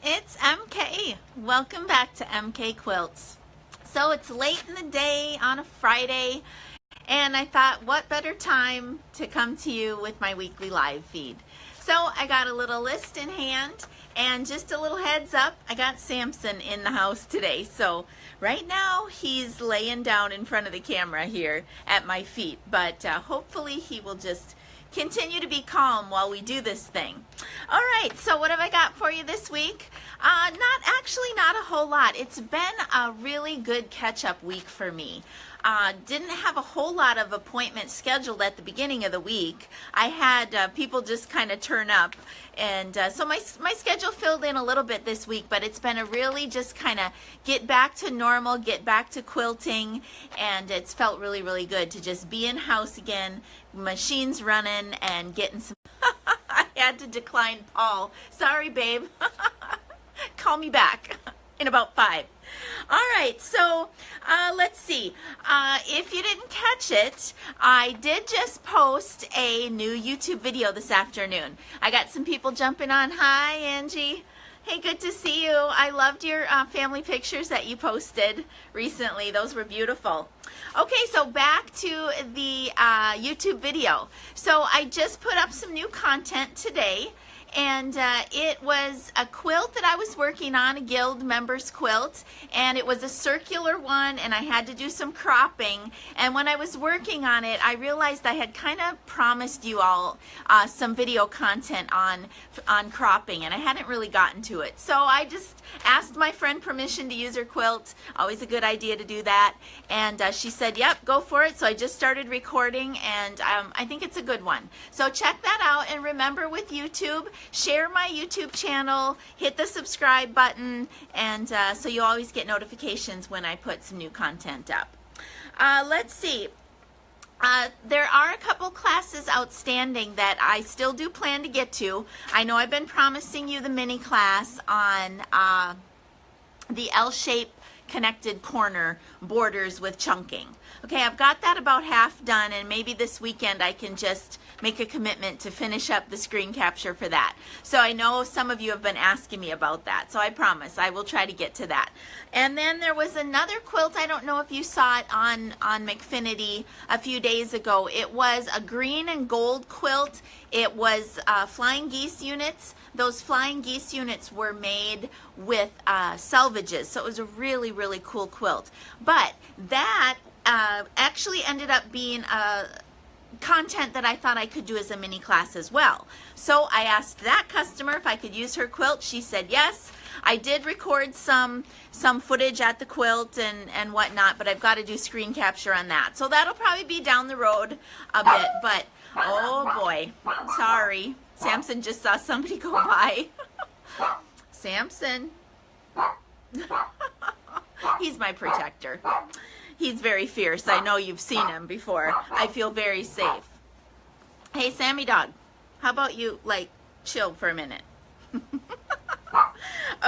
It's MK. Welcome back to MK Quilts. So it's late in the day on a Friday, and I thought what better time to come to you with my weekly live feed. So I got a little list in hand, and just a little heads up, I got Samson in the house today. So right now he's laying down in front of the camera here at my feet, but hopefully he will just continue to be calm while we do this thing. All right, so what have I got for you this week? Not a whole lot. It's been a really good catch-up week for me. Didn't have a whole lot of appointments scheduled at the beginning of the week. I had people just kind of turn up, and so my schedule filled in a little bit this week, but it's been a really just kind of get back to normal, get back to quilting, and it's felt really, really good to just be in house again, machines running, and getting some... I had to decline Paul. Sorry, babe. Call me back in about 5. All right, so let's see. If you didn't catch it, I did just post a new YouTube video this afternoon. I got some people jumping on. Hi, Angie. Hey, good to see you. I loved your family pictures that you posted recently. Those were beautiful. Okay, so back to the YouTube video. So I just put up some new content today, and it was a quilt that I was working on, a Guild members quilt, and it was a circular one, and I had to do some cropping. And when I was working on it, I realized I had kind of promised you all some video content on cropping, and I hadn't really gotten to it. So I just asked my friend permission to use her quilt. Always a good idea to do that. And she said, yep, go for it. So I just started recording, and I think it's a good one. So check that out, and remember with YouTube, share my YouTube channel, hit the subscribe button, and so you always get notifications when I put some new content up. Let's see. There are a couple classes outstanding that I still do plan to get to. I know I've been promising you the mini class on the L-shape connected corner borders with chunking. Okay, I've got that about half done, and maybe this weekend I can just make a commitment to finish up the screen capture for that. So I know some of you have been asking me about that, so I promise I will try to get to that. And then there was another quilt, I don't know if you saw it on Mcfinity a few days ago. It was a green and gold quilt. It was flying geese units. Those flying geese units were made with selvages, so it was a really, really cool quilt. But that actually ended up being content that I thought I could do as a mini class as well. So I asked that customer if I could use her quilt. She said yes. I did record some footage at the quilt and whatnot, but I've got to do screen capture on that. So that'll probably be down the road a bit, but oh boy, sorry. Samson just saw somebody go by. Samson. He's my protector. He's very fierce. I know you've seen him before. I feel very safe. Hey, Sammy dog, how about you, like, chill for a minute?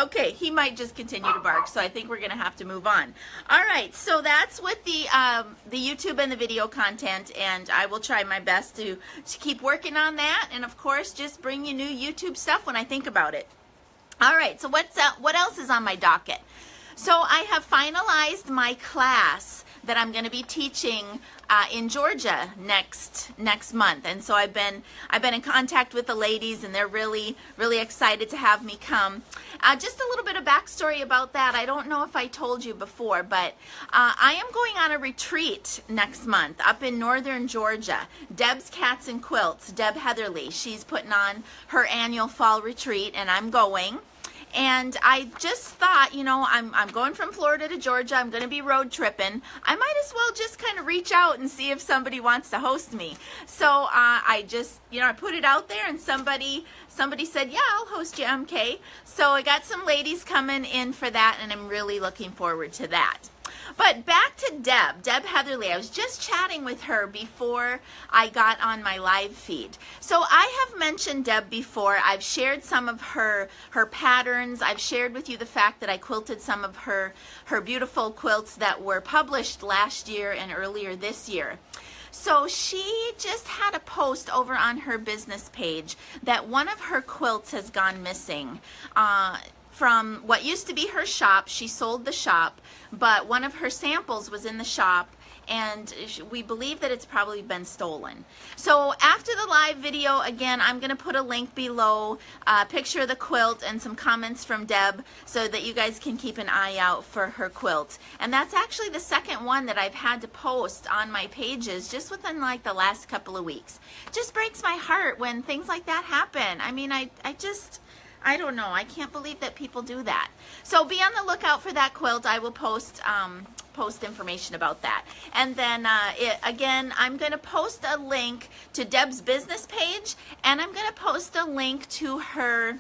Okay, he might just continue to bark, so I think we're going to have to move on. All right, so that's with the YouTube and the video content, and I will try my best to keep working on that, and of course, just bring you new YouTube stuff when I think about it. All right, so what else is on my docket? So I have finalized my class that I'm going to be teaching in Georgia next month, and so I've been in contact with the ladies, and they're really, really excited to have me come. Just a little bit of backstory about that. I don't know if I told you before, but I am going on a retreat next month up in northern Georgia. Deb's Cats and Quilts, Deb Heatherly, she's putting on her annual fall retreat, and I'm going. And I just thought, you know, I'm going from Florida to Georgia. I'm going to be road tripping. I might as well just kind of reach out and see if somebody wants to host me. So I just, you know, I put it out there, and somebody said, yeah, I'll host you, MK. So I got some ladies coming in for that, and I'm really looking forward to that. But back to Deb Heatherly. I was just chatting with her before I got on my live feed. So I have mentioned Deb before. I've shared some of her patterns. I've shared with you the fact that I quilted some of her beautiful quilts that were published last year and earlier this year. So she just had a post over on her business page that one of her quilts has gone missing from what used to be her shop. She sold the shop, but one of her samples was in the shop, and we believe that it's probably been stolen. So after the live video, again, I'm going to put a link below, a picture of the quilt and some comments from Deb so that you guys can keep an eye out for her quilt. And that's actually the second one that I've had to post on my pages just within like the last couple of weeks. It just breaks my heart when things like that happen. I mean, I don't know. I can't believe that people do that. So be on the lookout for that quilt. I will post information about that. And then again, I'm going to post a link to Deb's business page, and I'm going to post a link to her.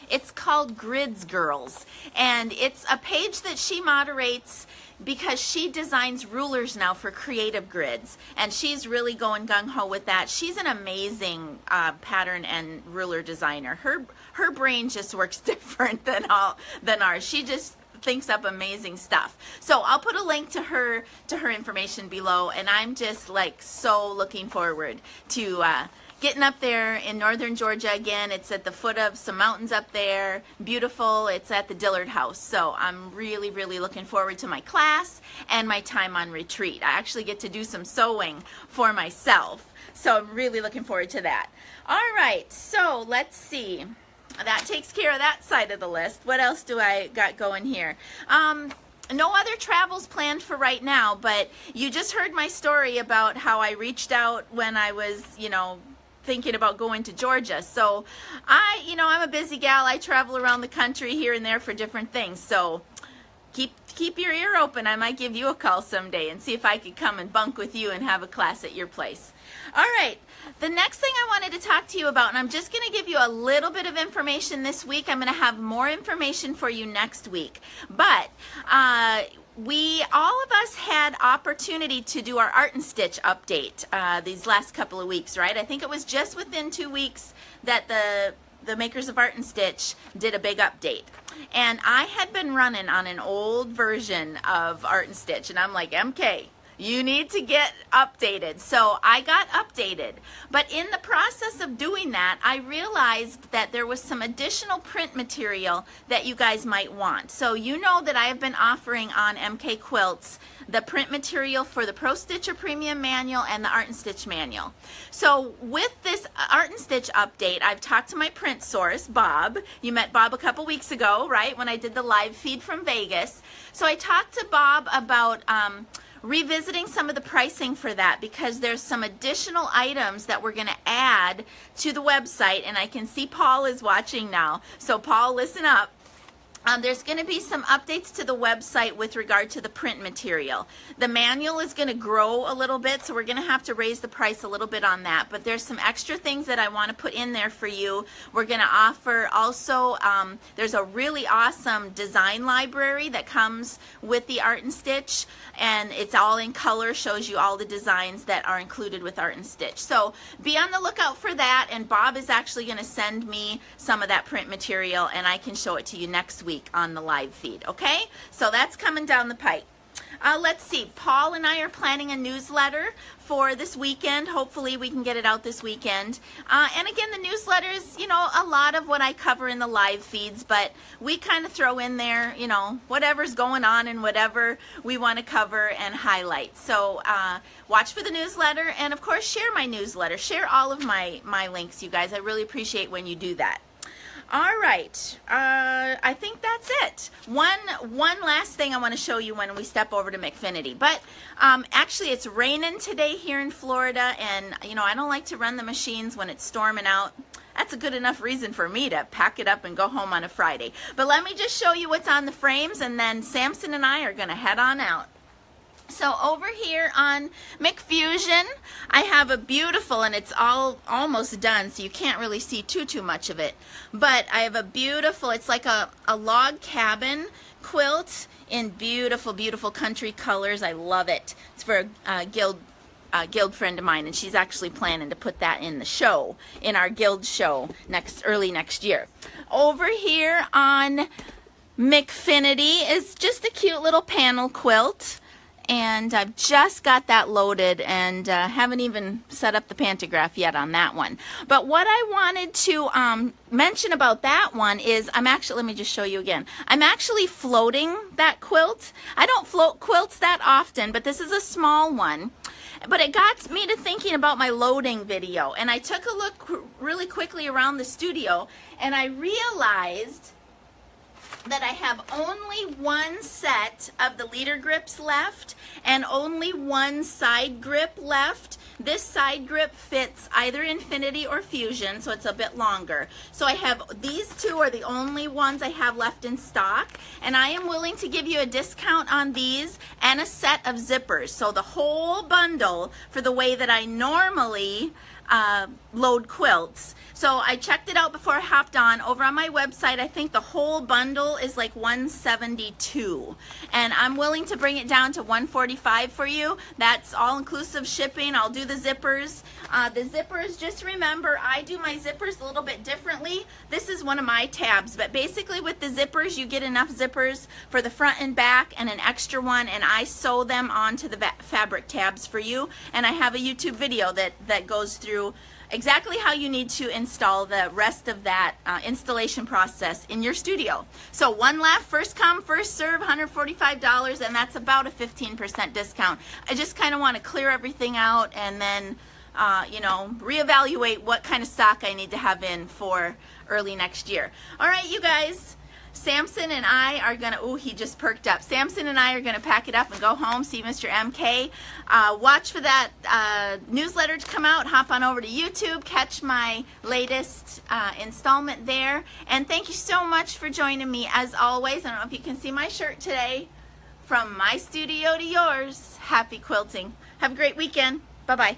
It's called Grids Girls, and it's a page that she moderates because she designs rulers now for Creative Grids, and she's really going gung-ho with that. She's an amazing pattern and ruler designer. Her brain just works different than ours. She just thinks up amazing stuff. So I'll put a link to her information below, and I'm just like so looking forward to getting up there in northern Georgia again. It's at the foot of some mountains up there. Beautiful. It's at the Dillard House. So I'm really, really looking forward to my class and my time on retreat. I actually get to do some sewing for myself. So I'm really looking forward to that. All right. So let's see. That takes care of that side of the list. What else do I got going here? No other travels planned for right now, but you just heard my story about how I reached out when I was, thinking about going to Georgia. So I'm a busy gal. I travel around the country here and there for different things. So keep your ear open. I might give you a call someday and see if I could come and bunk with you and have a class at your place. All right. The next thing I wanted to talk to you about, and I'm just going to give you a little bit of information this week. I'm going to have more information for you next week. But all of us had opportunity to do our Art and Stitch update these last couple of weeks, right? I think it was just within 2 weeks that the makers of Art and Stitch did a big update. And I had been running on an old version of Art and Stitch, and I'm like, MK, you need to get updated. So I got updated. But in the process of doing that, I realized that there was some additional print material that you guys might want. So you know that I have been offering on MK Quilts the print material for the Pro Stitcher Premium Manual and the Art and Stitch Manual. So with this Art and Stitch update, I've talked to my print source, Bob. You met Bob a couple weeks ago, right, when I did the live feed from Vegas. So I talked to Bob about revisiting some of the pricing for that, because there's some additional items that we're going to add to the website, and I can see Paul is watching now. So Paul, listen up. There's going to be some updates to the website with regard to the print material. The manual is going to grow a little bit, so we're going to have to raise the price a little bit on that. But there's some extra things that I want to put in there for you. We're going to offer also, there's a really awesome design library that comes with the Art and Stitch, and it's all in color, shows you all the designs that are included with Art and Stitch. So be on the lookout for that, and Bob is actually going to send me some of that print material, and I can show it to you next week on the live feed. Okay, so that's coming down the pike. Let's see, Paul and I are planning a newsletter for this weekend. Hopefully we can get it out this weekend. And again, the newsletter is, a lot of what I cover in the live feeds, but we kind of throw in there, whatever's going on and whatever we want to cover and highlight. So watch for the newsletter, and of course share my newsletter. Share all of my links, you guys. I really appreciate when you do that. All right, I think that's it. One last thing I want to show you when we step over to McFinity. But actually, it's raining today here in Florida, and I don't like to run the machines when it's storming out. That's a good enough reason for me to pack it up and go home on a Friday. But let me just show you what's on the frames, and then Samson and I are going to head on out. So over here on McFusion, I have a beautiful, and it's almost done, so you can't really see too much of it. But I have a beautiful, it's like a log cabin quilt in beautiful, beautiful country colors. I love it. It's for a guild friend of mine, and she's actually planning to put that in the show, in our guild show early next year. Over here on McFinity is just a cute little panel quilt. and I've just got that loaded and haven't even set up the pantograph yet on that one. But what I wanted to mention about that one is let me just show you again. I'm actually floating that quilt. I don't float quilts that often, but this is a small one. But it got me to thinking about my loading video, and I took a look really quickly around the studio, and I realized that I have only one set of the leader grips left and only one side grip left. This side grip fits either Infinity or Fusion, so it's a bit longer. So I have these two are the only ones I have left in stock, and I am willing to give you a discount on these and a set of zippers. So the whole bundle for the way that I normally load quilts. So I checked it out before I hopped on. Over on my website, I think the whole bundle is like $172, and I'm willing to bring it down to $145 for you. That's all inclusive shipping. I'll do the zippers. The zippers, just remember, I do my zippers a little bit differently. This is one of my tabs, but basically with the zippers, you get enough zippers for the front and back and an extra one, and I sew them onto the fabric tabs for you, and I have a YouTube video that goes through exactly how you need to install the rest of that installation process in your studio. So one left, first come, first serve, $145, and that's about a 15% discount. I just kind of want to clear everything out and then you know, reevaluate what kind of stock I need to have in for early next year. All right, you guys. Samson and I are going to, oh, he just perked up. Samson and I are going to pack it up and go home, see Mr. MK. Watch for that newsletter to come out. Hop on over to YouTube, catch my latest installment there. And thank you so much for joining me as always. I don't know if you can see my shirt today. From my studio to yours, happy quilting. Have a great weekend. Bye-bye.